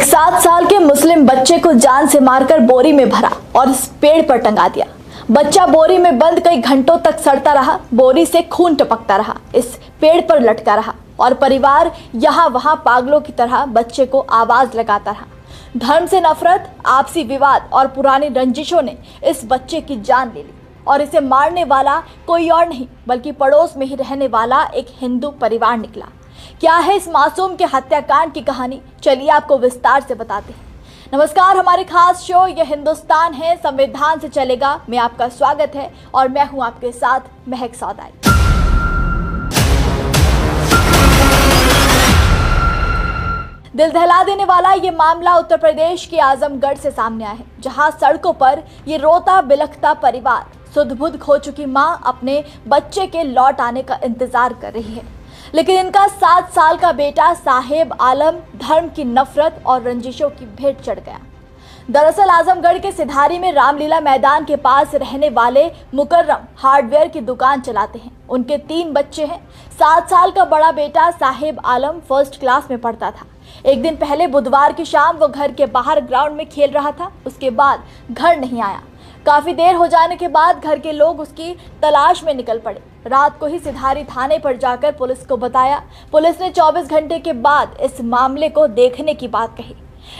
7 साल के मुस्लिम बच्चे को जान से मारकर बोरी में भरा और इस पेड़ पर टंगा दिया। बच्चा बोरी में बंद कई घंटों तक सड़ता रहा, बोरी से खून टपकता रहा, इस पेड़ पर लटका रहा और परिवार यहाँ वहाँ पागलों की तरह बच्चे को आवाज लगाता रहा। धर्म से नफरत, आपसी विवाद और पुरानी रंजिशों ने इस बच्चे की जान ले ली और इसे मारने वाला कोई और नहीं बल्कि पड़ोस में ही रहने वाला एक हिंदू परिवार निकला। क्या है इस मासूम के हत्याकांड की कहानी, चलिए आपको विस्तार से बताते हैं। नमस्कार, हमारे खास शो ये हिंदुस्तान है, संविधान से चलेगा में आपका स्वागत है और मैं हूं आपके साथ महक सौदाई। दिल दहला देने वाला ये मामला उत्तर प्रदेश के आजमगढ़ से सामने आया है, जहां सड़कों पर ये रोता बिलखता परिवार, सुध-बुध खो चुकी मां अपने बच्चे के लौट आने का इंतजार कर रही है। लेकिन इनका 7 साल का बेटा साहेब आलम धर्म की नफरत और रंजिशों की भेंट चढ़ गया। दरअसल आजमगढ़ के सिधारी में रामलीला मैदान के पास रहने वाले मुकर्रम हार्डवेयर की दुकान चलाते हैं। उनके 3 बच्चे हैं। 7 साल का बड़ा बेटा साहेब आलम फर्स्ट क्लास में पढ़ता था। एक दिन पहले बुधवार की शाम वो घर के बाहर ग्राउंड में खेल रहा था। उसके बाद घर नहीं आया। काफी देर हो जाने के बाद घर के लोग उसकी तलाश में निकल पड़े। रात को ही सिधारी थाने पर जाकर पुलिस को बताया। पुलिस ने 24 घंटे के बाद इस मामले को देखने की बात कही,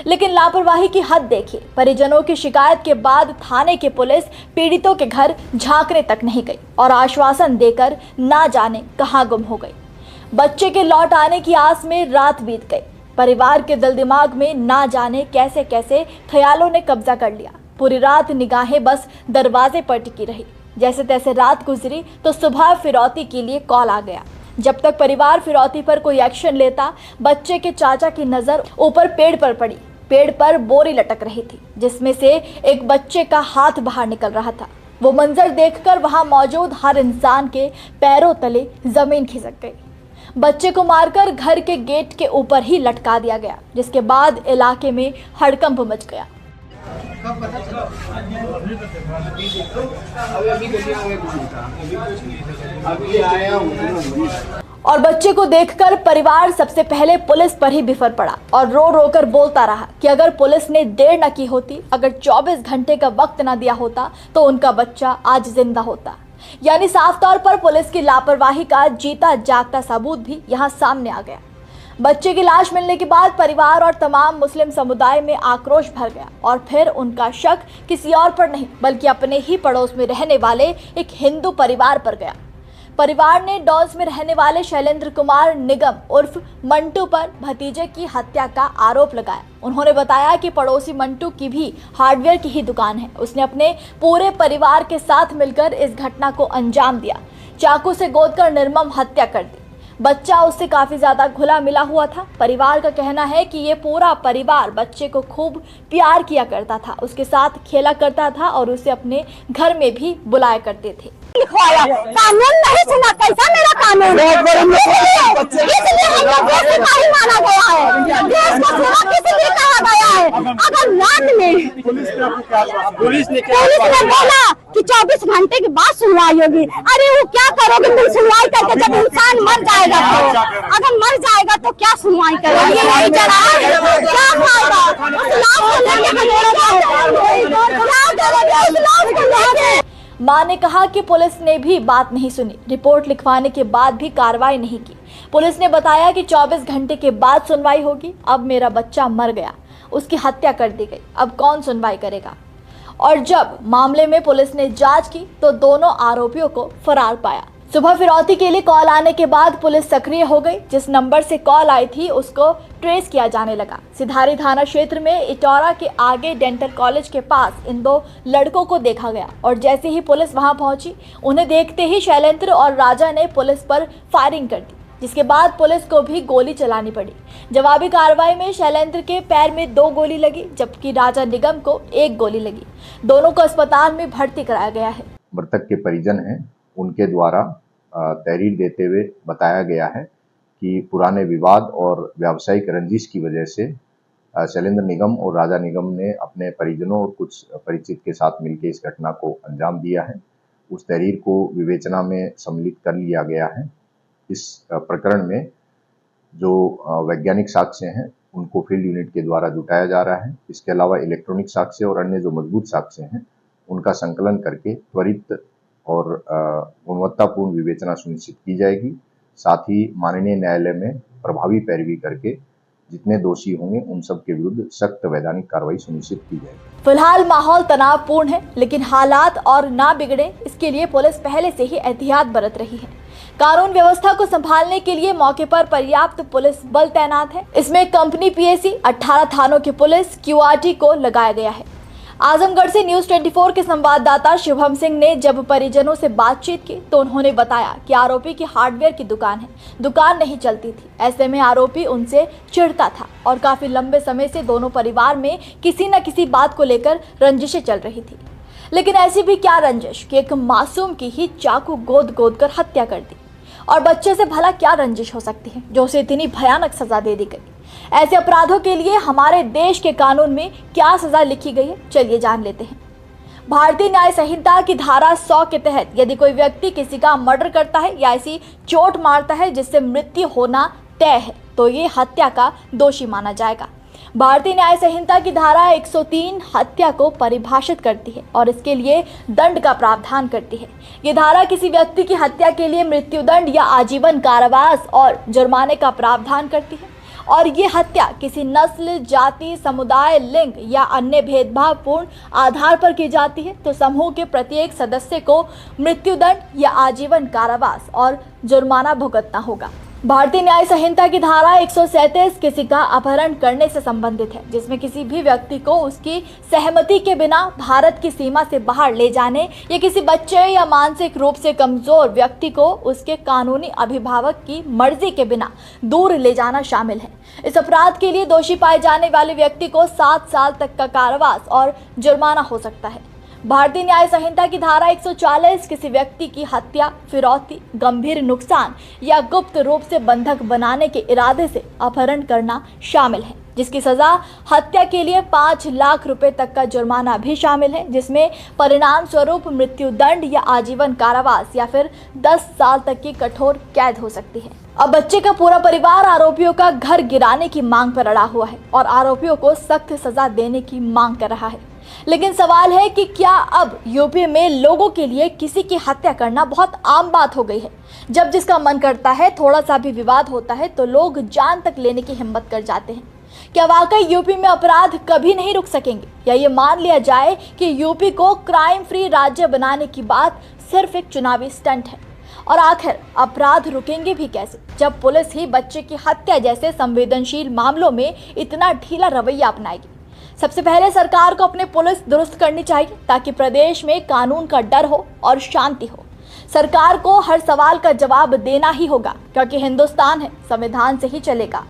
लेकिन लापरवाही की हद देखिए। परिजनों की शिकायत के बाद थाने की पुलिस पीड़ितों के घर झांकने तक नहीं गई और आश्वासन देकर ना जाने कहां गुम हो गई। बच्चे के लौट आने की आस में रात बीत गई। परिवार के दिल दिमाग में ना जाने कैसे कैसे ख्यालों ने कब्जा कर लिया। पूरी रात निगाहें बस दरवाजे पर टिकी रही। जैसे तैसे रात गुजरी तो सुबह फिरौती के लिए कॉल आ गया। जब तक परिवार फिरौती पर कोई एक्शन लेता, बच्चे के चाचा की नजर ऊपर पेड़ पर पड़ी। पेड़ पर बोरी लटक रही थी, जिसमें से एक बच्चे का हाथ बाहर निकल रहा था। वो मंजर देखकर वहां मौजूद हर इंसान के पैरों तले जमीन खिसक गई। बच्चे को मारकर घर के गेट के ऊपर ही लटका दिया गया, जिसके बाद इलाके में हड़कंप मच गया। और बच्चे को देखकर परिवार सबसे पहले पुलिस पर ही बिफर पड़ा और रो रो कर बोलता रहा कि अगर पुलिस ने देर न की होती, अगर 24 घंटे का वक्त न दिया होता तो उनका बच्चा आज जिंदा होता। यानी साफ तौर पर पुलिस की लापरवाही का जीता जागता सबूत भी यहाँ सामने आ गया। बच्चे की लाश मिलने के बाद परिवार और तमाम मुस्लिम समुदाय में आक्रोश भर गया और फिर उनका शक किसी और पर नहीं बल्कि अपने ही पड़ोस में रहने वाले एक हिंदू परिवार पर गया। परिवार ने डॉल्स में रहने वाले शैलेंद्र कुमार निगम उर्फ मंटू पर भतीजे की हत्या का आरोप लगाया। उन्होंने बताया कि पड़ोसी मंटू की भी हार्डवेयर की ही दुकान है। उसने अपने पूरे परिवार के साथ मिलकर इस घटना को अंजाम दिया, चाकू से गोदकर निर्मम हत्या कर दी। बच्चा उससे काफी ज्यादा घुला मिला हुआ था। परिवार का कहना है कि ये पूरा परिवार बच्चे को खूब प्यार किया करता था, उसके साथ खेला करता था और उसे अपने घर में भी बुलाया करते थे। कानून नहीं सुना, कैसा मेरा कानून इसलिए हम लोग देश सिपाही माना गया है, देश को सुरक्षित इसलिए कहा गया है। अगर रात में पुलिस ने बोला कि 24 घंटे के बाद सुनवाई होगी, अरे वो क्या करोगे तुम सुनवाई करके? जब इंसान मर जाएगा तो, अगर मर जाएगा तो क्या सुनवाई करोगे? नहीं चला क्या फायदा उस लाश को लेके। मां ने कहा कि पुलिस ने भी बात नहीं सुनी। रिपोर्ट लिखवाने के बाद भी कार्रवाई नहीं की। पुलिस ने बताया कि 24 घंटे के बाद सुनवाई होगी। अब मेरा बच्चा मर गया, उसकी हत्या कर दी गई, अब कौन सुनवाई करेगा? और जब मामले में पुलिस ने जांच की तो दोनों आरोपियों को फरार पाया। सुबह फिरौती के लिए कॉल आने के बाद पुलिस सक्रिय हो गई। जिस नंबर से कॉल आई थी उसको ट्रेस किया जाने लगा। सिधारी थाना क्षेत्र में इटौरा के आगे डेंटल कॉलेज के पास इन 2 लड़कों को देखा गया और जैसे ही पुलिस वहां पहुंची, उन्हें देखते ही शैलेंद्र और राजा ने पुलिस पर फायरिंग कर दी, जिसके बाद पुलिस को भी गोली चलानी पड़ी। जवाबी कार्रवाई में शैलेंद्र के पैर में 2 गोली लगी, जबकि राजा निगम को 1 गोली लगी। दोनों को अस्पताल में भर्ती कराया गया है। मृतक के परिजन हैं, उनके द्वारा तहरीर देते हुए बताया गया है कि पुराने विवाद और व्यावसायिक रंजिश की वजह से शैलेंद्र निगम और राजा निगम ने अपने परिजनों और कुछ परिचित के साथ मिलकर इस घटना को अंजाम दिया है। उस तहरीर को विवेचना में सम्मिलित कर लिया गया है। इस प्रकरण में जो वैज्ञानिक साक्ष्य हैं उनको फील्ड यूनिट के द्वारा जुटाया जा रहा है। इसके अलावा इलेक्ट्रॉनिक साक्ष्य और अन्य जो मजबूत साक्ष्य हैं उनका संकलन करके त्वरित और गुणवत्तापूर्ण विवेचना सुनिश्चित की जाएगी। साथ ही माननीय न्यायालय में प्रभावी पैरवी करके जितने दोषी होंगे उन सब के विरुद्ध सख्त वैधानिक कार्रवाई सुनिश्चित की जाएगी। फिलहाल माहौल तनावपूर्ण है, लेकिन हालात और ना बिगड़े इसके लिए पुलिस पहले से ही एहतियात बरत रही है। कानून व्यवस्था को संभालने के लिए मौके पर पर्याप्त पुलिस बल तैनात है। इसमें कंपनी पीएसी, 18 थानों की पुलिस, क्यूआरटी को लगाया गया है। आजमगढ़ से न्यूज़ 24 के संवाददाता शुभम सिंह ने जब परिजनों से बातचीत की तो उन्होंने बताया कि आरोपी की हार्डवेयर की दुकान है, दुकान नहीं चलती थी। ऐसे में आरोपी उनसे चिढ़ता था और काफी लंबे समय से दोनों परिवार में किसी न किसी बात को लेकर रंजिशें चल रही थी। लेकिन ऐसी भी क्या रंजिश कि एक मासूम की ही चाकू गोद गोद कर हत्या कर दी। और बच्चे से भला क्या रंजिश हो सकती है जो उसे इतनी भयानक सजा दे दी गई। ऐसे अपराधों के लिए हमारे देश के कानून में क्या सजा लिखी गई है, चलिए जान लेते हैं। भारतीय न्याय संहिता की धारा 100 के तहत यदि कोई व्यक्ति किसी का मर्डर करता है या ऐसी चोट मारता है जिससे मृत्यु होना तय है तो ये हत्या का दोषी माना जाएगा। भारतीय न्याय संहिता की धारा 103 हत्या को परिभाषित करती है और इसके लिए दंड का प्रावधान करती है। ये धारा किसी व्यक्ति की हत्या के लिए मृत्युदंड या आजीवन कारावास और जुर्माने का प्रावधान करती है। और ये हत्या किसी नस्ल, जाति, समुदाय, लिंग या अन्य भेदभावपूर्ण आधार पर की जाती है तो समूह के प्रत्येक सदस्य को मृत्युदंड या आजीवन कारावास और जुर्माना भुगतना होगा। भारतीय न्याय संहिता की धारा 137 किसी का अपहरण करने से संबंधित है, जिसमें किसी भी व्यक्ति को उसकी सहमति के बिना भारत की सीमा से बाहर ले जाने या किसी बच्चे या मानसिक रूप से कमजोर व्यक्ति को उसके कानूनी अभिभावक की मर्जी के बिना दूर ले जाना शामिल है। इस अपराध के लिए दोषी पाए जाने वाले व्यक्ति को 7 साल तक का कारावास और जुर्माना हो सकता है। भारतीय न्याय संहिता की धारा 140 किसी व्यक्ति की हत्या, फिरौती, गंभीर नुकसान या गुप्त रूप से बंधक बनाने के इरादे से अपहरण करना शामिल है, जिसकी सजा हत्या के लिए 5 लाख रुपए तक का जुर्माना भी शामिल है, जिसमें परिणाम स्वरूप मृत्युदंड या आजीवन कारावास या फिर 10 साल तक की कठोर कैद हो सकती है। अब बच्चे का पूरा परिवार आरोपियों का घर गिराने की मांग पर अड़ा हुआ है और आरोपियों को सख्त सजा देने की मांग कर रहा है। लेकिन सवाल है कि क्या अब यूपी में लोगों के लिए किसी की हत्या करना बहुत आम बात हो गई है। जब जिसका मन करता है, थोड़ा सा भी विवाद होता है तो लोग जान तक लेने की हिम्मत कर जाते हैं। क्या वाकई यूपी में अपराध कभी नहीं रुक सकेंगे या ये मान लिया जाए कि यूपी को क्राइम फ्री राज्य बनाने की बात सिर्फ एक चुनावी स्टंट है। और आखिर अपराध रुकेंगे भी कैसे जब पुलिस ही बच्चे की हत्या जैसे संवेदनशील मामलों में इतना ढीला रवैया अपनाएगी। सबसे पहले सरकार को अपने पुलिस दुरुस्त करनी चाहिए ताकि प्रदेश में कानून का डर हो और शांति हो। सरकार को हर सवाल का जवाब देना ही होगा क्योंकि हिंदुस्तान है, संविधान से ही चलेगा।